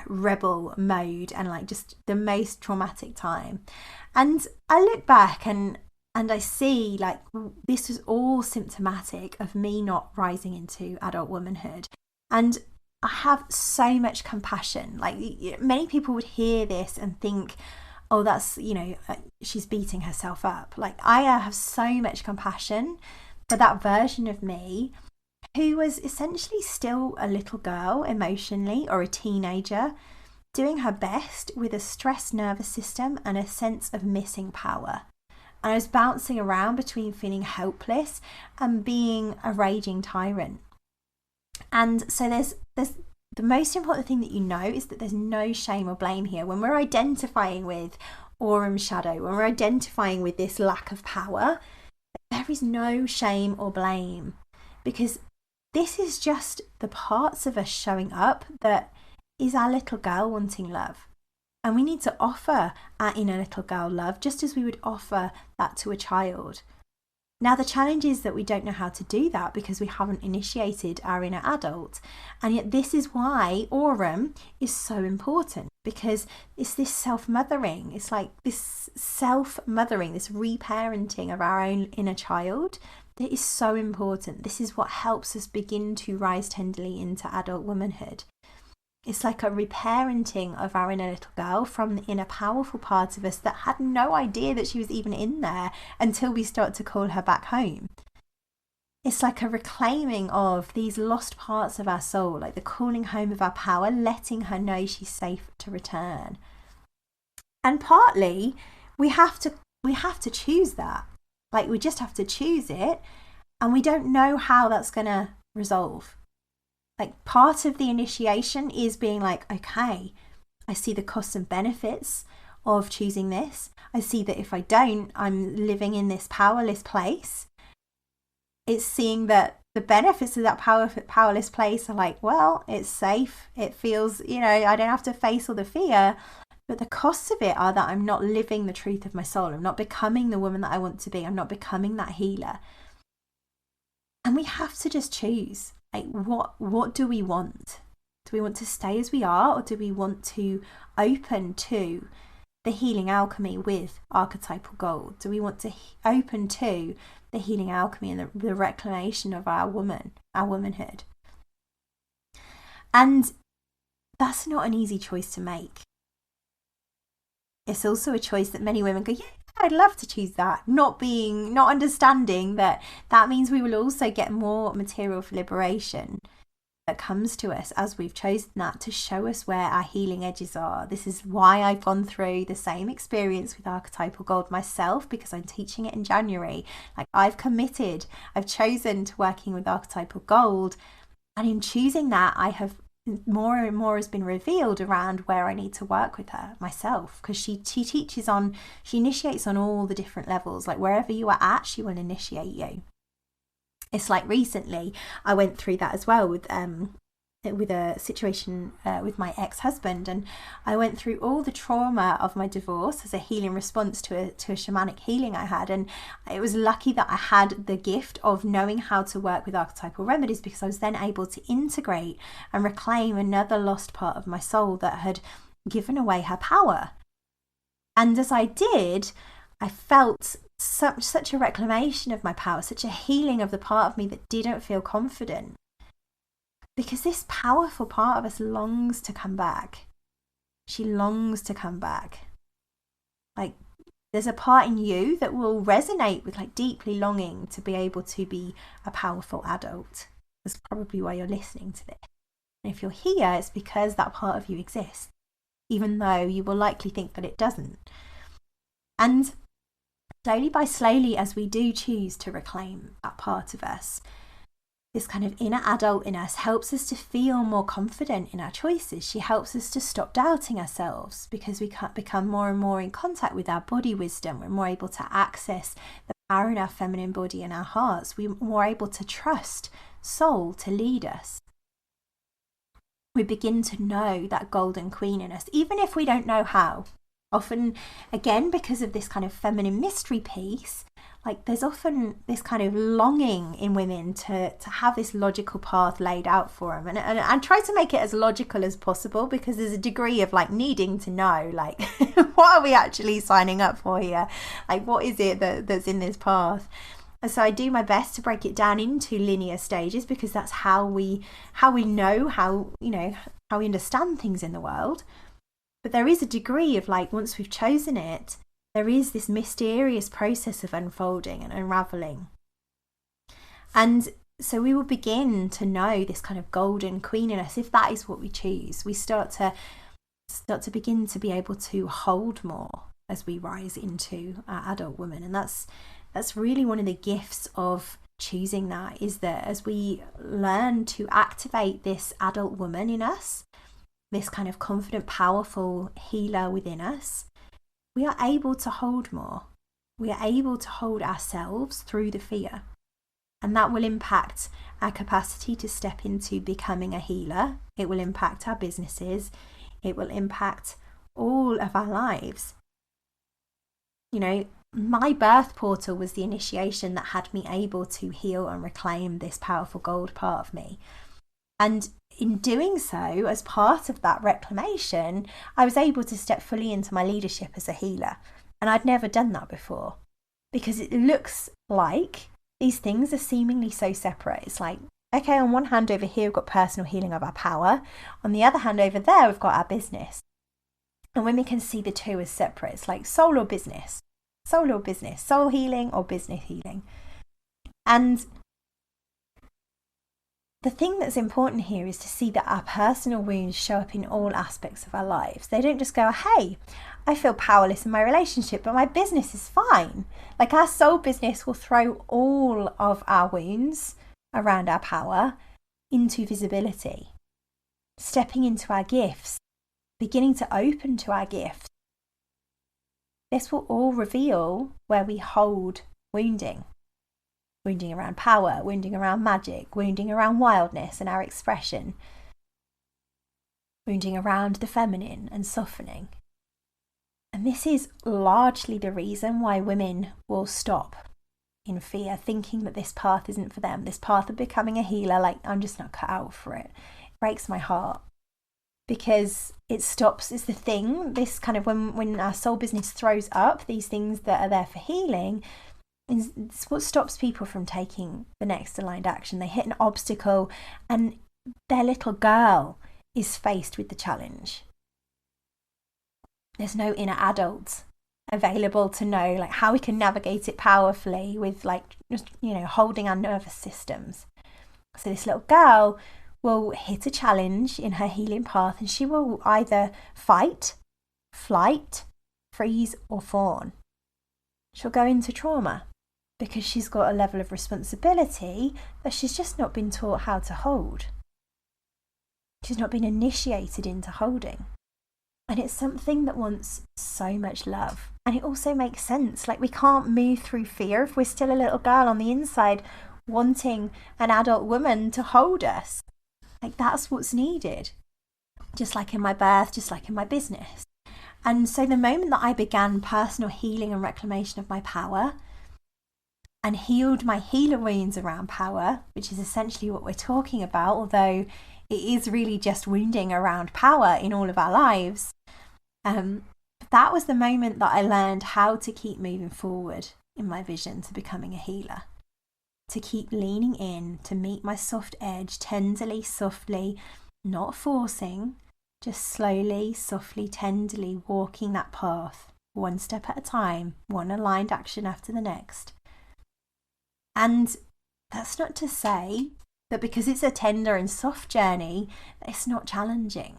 rebel mode, and like just the most traumatic time. And I look back and I see like this was all symptomatic of me not rising into adult womanhood. And I have so much compassion. Like many people would hear this and think, oh, that's, you know, she's beating herself up. Like I have so much compassion for that version of me who was essentially still a little girl emotionally, or a teenager, doing her best with a stressed nervous system and a sense of missing power. And I was bouncing around between feeling helpless and being a raging tyrant. And so there's the most important thing that you know is that there's no shame or blame here. When we're identifying with Aurum shadow, when we're identifying with this lack of power, there is no shame or blame, because this is just the parts of us showing up that is our little girl wanting love. And we need to offer our inner little girl love just as we would offer that to a child. Now, the challenge is that we don't know how to do that because we haven't initiated our inner adult. And yet this is why Aurum is so important, because it's this self-mothering. It's like this self-mothering, this reparenting of our own inner child that is so important. This is what helps us begin to rise tenderly into adult womanhood. It's like a reparenting of our inner little girl from the inner powerful part of us that had no idea that she was even in there until we start to call her back home. It's like a reclaiming of these lost parts of our soul, like the calling home of our power, letting her know she's safe to return. And partly we have to choose that. Like we just have to choose it, and we don't know how that's going to resolve. Like part of the initiation is being like, okay, I see the costs and benefits of choosing this. I see that if I don't, I'm living in this powerless place. It's seeing that the benefits of that powerless place are like, well, it's safe. It feels, you know, I don't have to face all the fear. But the costs of it are that I'm not living the truth of my soul. I'm not becoming the woman that I want to be. I'm not becoming that healer. And we have to just choose. Like, what do we want? Do we want to stay as we are, or do we want to open to the healing alchemy with archetypal gold? Do we want to open to the healing alchemy and the reclamation of our womanhood? And that's not an easy choice to make. It's also a choice that many women go, yeah, I'd love to choose that, not understanding that means we will also get more material for liberation that comes to us as we've chosen that, to show us where our healing edges are. This is why I've gone through the same experience with archetypal gold myself, because I'm teaching it in January. Like I've chosen to working with archetypal gold, and in choosing that, I have more and more has been revealed around where I need to work with her myself, because she initiates on all the different levels. Like wherever you are at, she will initiate you. It's like recently I went through that as well with a situation with my ex-husband, and I went through all the trauma of my divorce as a healing response to a shamanic healing I had. And it was lucky that I had the gift of knowing how to work with archetypal remedies, because I was then able to integrate and reclaim another lost part of my soul that had given away her power. And as I did, I felt such a reclamation of my power, such a healing of the part of me that didn't feel confident. Because this powerful part of us longs to come back. She longs to come back. Like, there's a part in you that will resonate with like deeply longing to be able to be a powerful adult. That's probably why you're listening to this. And if you're here, it's because that part of you exists, even though you will likely think that it doesn't. And slowly, as we do choose to reclaim that part of us, this kind of inner adult in us helps us to feel more confident in our choices. She helps us to stop doubting ourselves, because we can't become more and more in contact with our body wisdom. We're more able to access the power in our feminine body and our hearts. We're more able to trust soul to lead us. We begin to know that golden queen in us, even if we don't know how. Often, again, because of this kind of feminine mystery piece, like there's often this kind of longing in women to have this logical path laid out for them, and try to make it as logical as possible, because there's a degree of like needing to know, like what are we actually signing up for here? Like, what is it that's in this path? And so I do my best to break it down into linear stages, because that's how we know how we understand things in the world. But there is a degree of like, once we've chosen it, there is this mysterious process of unfolding and unraveling. And so we will begin to know this kind of golden queen in us, if that is what we choose. We start to begin to be able to hold more as we rise into our adult woman. And that's really one of the gifts of choosing that, is that as we learn to activate this adult woman in us, this kind of confident, powerful healer within us, we are able to hold more. We are able to hold ourselves through the fear. And that will impact our capacity to step into becoming a healer. It will impact our businesses. It will impact all of our lives. My birth portal was the initiation that had me able to heal and reclaim this powerful gold part of me. And in doing so, as part of that reclamation, I was able to step fully into my leadership as a healer. And I'd never done that before, because it looks like these things are seemingly so separate. It's like, okay, on one hand over here, we've got personal healing of our power. On the other hand over there, we've got our business. And women can see the two as separate. It's like soul or business, soul healing or business healing. And the thing that's important here is to see that our personal wounds show up in all aspects of our lives. They don't just go, hey, I feel powerless in my relationship, but my business is fine. Like, our soul business will throw all of our wounds around our power into visibility, stepping into our gifts, beginning to open to our gifts. This will all reveal where we hold wounding. Wounding around power, wounding around magic, wounding around wildness and our expression, wounding around the feminine and softening. And this is largely the reason why women will stop in fear, thinking that this path isn't for them, this path of becoming a healer, like, I'm just not cut out for it. It breaks my heart, because it stops, it's the thing, this kind of, when our soul business throws up these things that are there for healing, it's what stops people from taking the next aligned action. They hit an obstacle and their little girl is faced with the challenge. There's no inner adult available to know like how we can navigate it powerfully with like just holding our nervous systems. So this little girl will hit a challenge in her healing path, and she will either fight, flight, freeze, or fawn. She'll go into trauma, because she's got a level of responsibility that she's just not been taught how to hold. She's not been initiated into holding. And it's something that wants so much love. And it also makes sense. Like, we can't move through fear if we're still a little girl on the inside wanting an adult woman to hold us. Like, that's what's needed. Just like in my birth, just like in my business. And so the moment that I began personal healing and reclamation of my power, and healed my healer wounds around power, which is essentially what we're talking about, although it is really just wounding around power in all of our lives. That was the moment that I learned how to keep moving forward in my vision to becoming a healer, to keep leaning in, to meet my soft edge, tenderly, softly, not forcing, just slowly, softly, tenderly walking that path, one step at a time, one aligned action after the next. And that's not to say that because it's a tender and soft journey, it's not challenging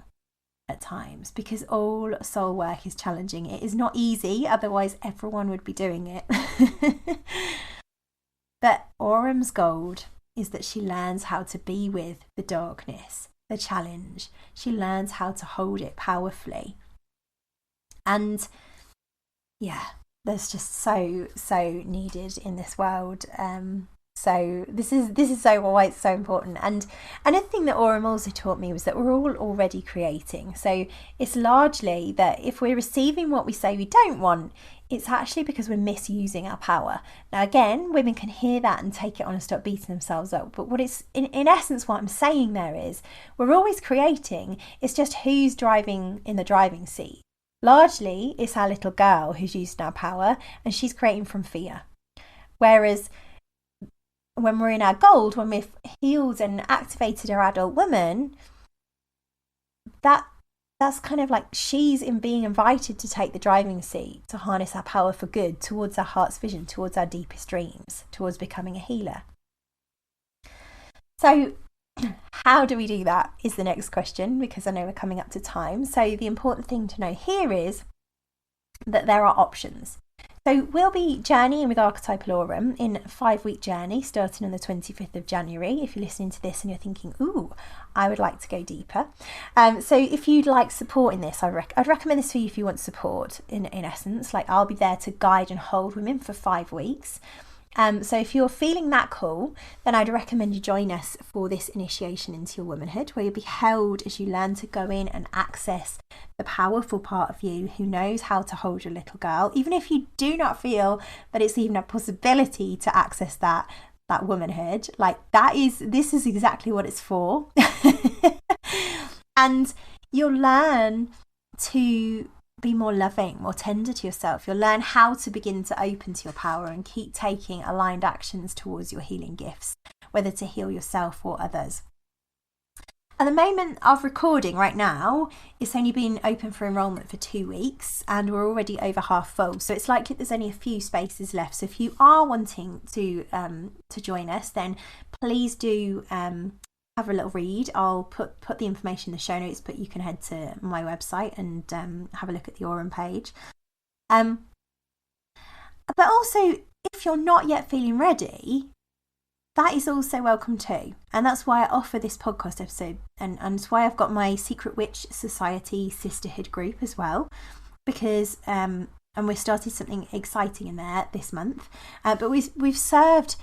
at times, because all soul work is challenging. It is not easy, otherwise everyone would be doing it. But Autumn's gold is that she learns how to be with the darkness, the challenge. She learns how to hold it powerfully. And yeah, there's just so needed in this world. So this is so why it's so important. And another thing that Aurum also taught me was that we're all already creating. So it's largely that if we're receiving what we say we don't want, it's actually because we're misusing our power. Now again, women can hear that and take it on and start beating themselves up. But what it's in essence what I'm saying there is we're always creating. It's just who's driving in the driving seat. Largely, it's our little girl who's using our power, and she's creating from fear. Whereas when we're in our gold, when we've healed and activated our adult woman, that's kind of like she's being invited to take the driving seat, to harness our power for good, towards our heart's vision, towards our deepest dreams, towards becoming a healer. So how do we do that is the next question, because I know we're coming up to time. So the important thing to know here is that there are options. So we'll be journeying with Archetypal Aurum in a 5-week journey starting on the 25th of January. If you're listening to this and you're thinking, ooh, I would like to go deeper. So if you'd like support in this, I'd recommend this for you if you want support in essence. Like I'll be there to guide and hold women for 5 weeks. So if you're feeling that call, then I'd recommend you join us for this initiation into your womanhood, where you'll be held as you learn to go in and access the powerful part of you who knows how to hold your little girl, even if you do not feel that it's even a possibility to access that womanhood. Like this is exactly what it's for. And you'll learn to be more loving, more tender to yourself. You'll learn how to begin to open to your power and keep taking aligned actions towards your healing gifts, whether to heal yourself or others. At the moment of recording right now, it's only been open for enrolment for 2 weeks and we're already over half full. So it's likely there's only a few spaces left. So if you are wanting to join us, then please do have a little read. I'll put the information in the show notes, but you can head to my website and have a look at the Aurum page. But also, if you're not yet feeling ready, that is also welcome too. And that's why I offer this podcast episode, and it's why I've got my Secret Witch Society sisterhood group as well, because and we've started something exciting in there this month. But we've served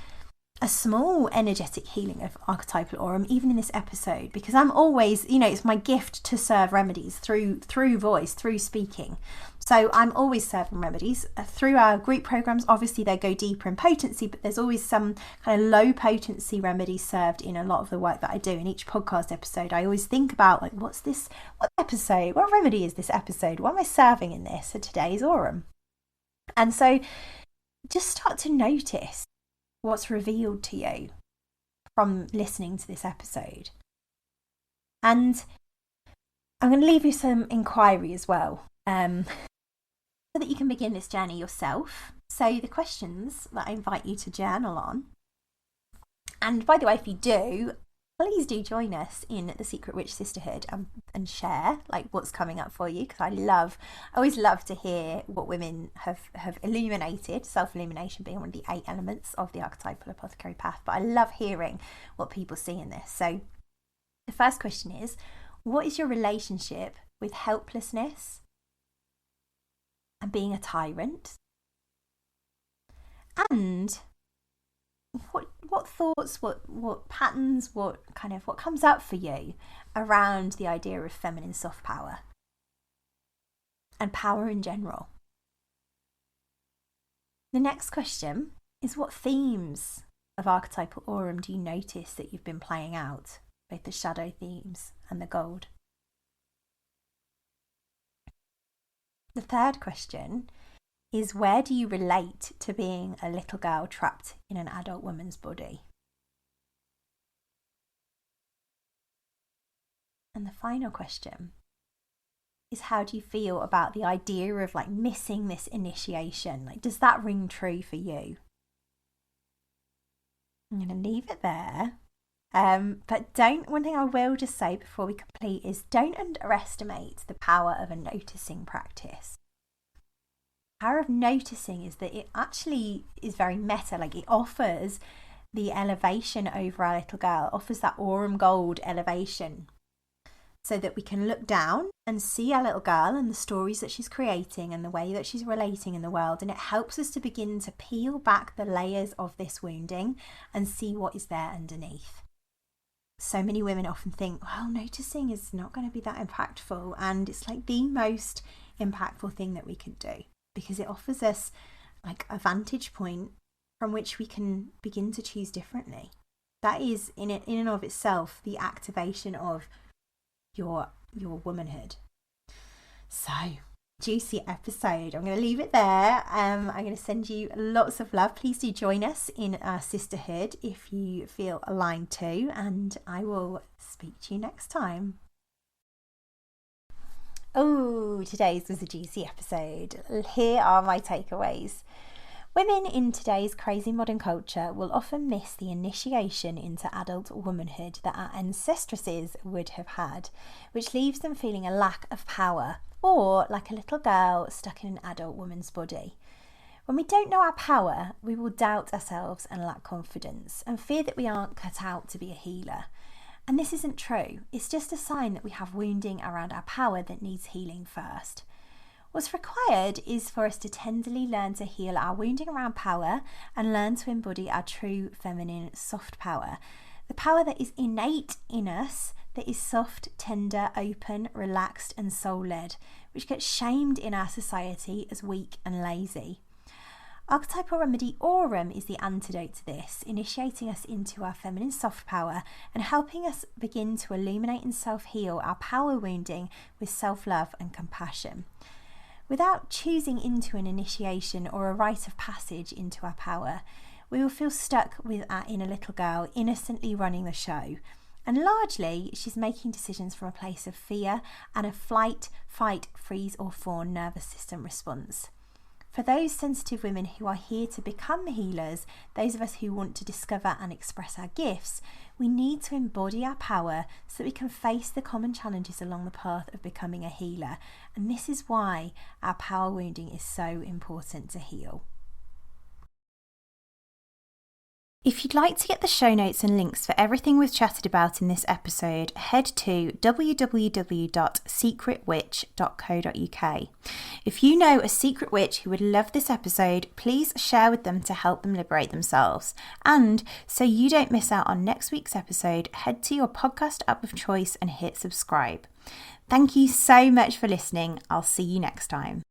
a small energetic healing of Archetypal Aurum even in this episode, because I'm always, it's my gift to serve remedies through voice, through speaking. So I'm always serving remedies through our group programs. Obviously they go deeper in potency, but there's always some kind of low potency remedies served in a lot of the work that I do. In each podcast episode I always think about, like, what remedy is this episode, what am I serving in this? So today's Aurum. And so just start to notice what's revealed to you from listening to this episode. And I'm going to leave you some inquiry as well, so that you can begin this journey yourself. So the questions that I invite you to journal on, and by the way, if you do, please do join us in the Secret Witch Sisterhood and share like what's coming up for you, because I always love to hear what women have illuminated, self-illumination being one of the 8 elements of the archetypal apothecary path. But I love hearing what people see in this. So the first question is, what is your relationship with helplessness and being a tyrant? And what thoughts, what patterns, what comes up for you around the idea of feminine soft power and power in general? The next question is, what themes of Archetypal Aurum do you notice that you've been playing out, both the shadow themes and the gold? The third question is, where do you relate to being a little girl trapped in an adult woman's body? And the final question is how do you feel about the idea of like missing this initiation? Like, does that ring true for you? I'm going to leave it there. But one thing I will just say before we complete is don't underestimate the power of a noticing practice. The power of noticing is that it actually is very meta, like it offers the elevation over our little girl, offers that aurum gold elevation, so that we can look down and see our little girl and the stories that she's creating and the way that she's relating in the world. And it helps us to begin to peel back the layers of this wounding and see what is there underneath. So many women often think, well, noticing is not going to be that impactful. And it's like the most impactful thing that we could do, because it offers us like a vantage point from which we can begin to choose differently. That is in and of itself the activation of your womanhood. So, juicy episode. I'm going to leave it there. I'm going to send you lots of love. Please do join us in our sisterhood if you feel aligned to, and I will speak to you next time. Oh, today's was a juicy episode. Here are my takeaways. Women in today's crazy modern culture will often miss the initiation into adult womanhood that our ancestresses would have had, which leaves them feeling a lack of power, or like a little girl stuck in an adult woman's body. When we don't know our power, we will doubt ourselves and lack confidence and fear that we aren't cut out to be a healer. And this isn't true. It's just a sign that we have wounding around our power that needs healing first. What's required is for us to tenderly learn to heal our wounding around power and learn to embody our true feminine soft power. The power that is innate in us, that is soft, tender, open, relaxed and soul-led, which gets shamed in our society as weak and lazy. Archetypal remedy Aurum is the antidote to this, initiating us into our feminine soft power and helping us begin to illuminate and self-heal our power wounding with self-love and compassion. Without choosing into an initiation or a rite of passage into our power, we will feel stuck with our inner little girl innocently running the show. And largely, she's making decisions from a place of fear and a flight, fight, freeze or fawn nervous system response. For those sensitive women who are here to become healers, those of us who want to discover and express our gifts, we need to embody our power so that we can face the common challenges along the path of becoming a healer. And this is why our power wounding is so important to heal. If you'd like to get the show notes and links for everything we've chatted about in this episode, head to www.secretwitch.co.uk. If you know a secret witch who would love this episode, please share with them to help them liberate themselves. And so you don't miss out on next week's episode, head to your podcast app of choice and hit subscribe. Thank you so much for listening. I'll see you next time.